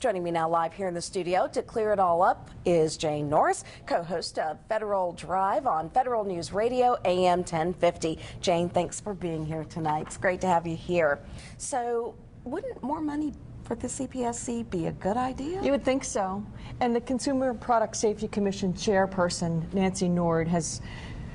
Joining me now live here in the studio to clear it all up is Jane Norris, co-host of Federal Drive on Federal News Radio, AM 1050. Jane, thanks for being here tonight. It's great to have you here. So, wouldn't more money for the CPSC be a good idea? You would think so. And the Consumer Product Safety Commission chairperson, Nancy Nord, has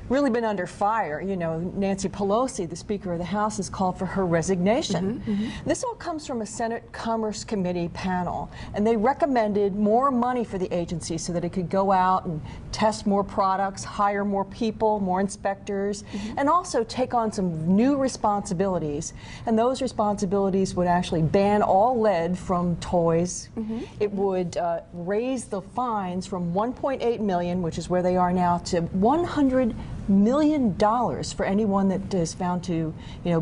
really been under fire. You know, Nancy Pelosi, the Speaker of the House, has called for her resignation. This all comes from a Senate Commerce Committee panel, and they recommended more money for the agency so that it could go out and test more products, hire more people, more inspectors, and also take on some new responsibilities. And those responsibilities would actually ban all lead from toys. It would raise the fines from $1.8 million, which is where they are now, to $100 million for anyone that is found to,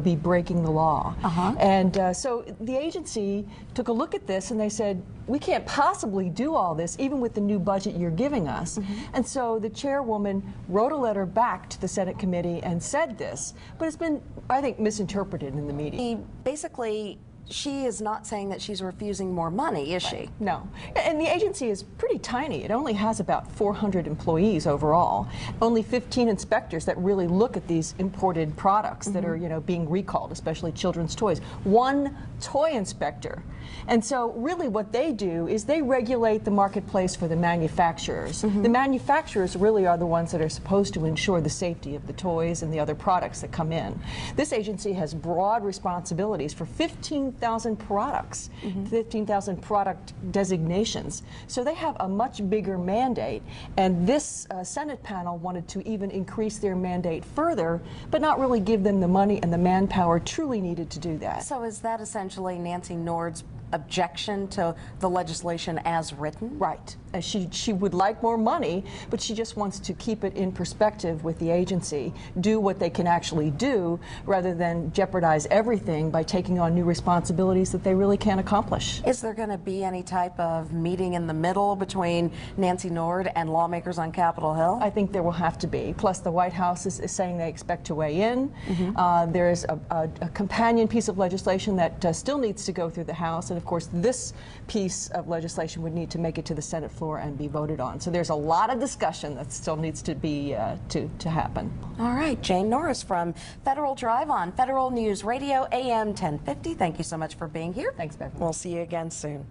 be breaking the law. And so the agency took a look at this and they said, we can't possibly do all this even with the new budget you're giving us. And so the chairwoman wrote a letter back to the Senate committee and said this, but it's been, I think, misinterpreted in the media. Basically, she is not saying that she's refusing more money, is she? No. And the agency is pretty tiny. It only has about 400 employees overall. Only 15 inspectors that really look at these imported products that are, being recalled, especially children's toys. One toy inspector. And so really what they do is they regulate the marketplace for the manufacturers. The manufacturers really are the ones that are supposed to ensure the safety of the toys and the other products that come in. This agency has broad responsibilities for 15,000 products, 15,000 product designations. So they have a much bigger mandate, and this Senate panel wanted to even increase their mandate further, but not really give them the money and the manpower truly needed to do that. So is that essentially Nancy Nord's objection to the legislation as written? Right. She would like more money, but she just wants to keep it in perspective with the agency, do what they can actually do, rather than jeopardize everything by taking on new responsibilities that they really can't accomplish. Is there going to be any type of meeting in the middle between Nancy Nord and lawmakers on Capitol Hill? I think there will have to be. Plus, the White House is saying they expect to weigh in. There is a companion piece of legislation that still needs to go through the House, and of course, this piece of legislation would need to make it to the Senate floor and be voted on. So there's a lot of discussion that still needs to be to happen. All right, Jane Norris from Federal Drive on Federal News Radio, AM 1050. Thank you so much for being here. Thanks, Beverly. We'll see you again soon.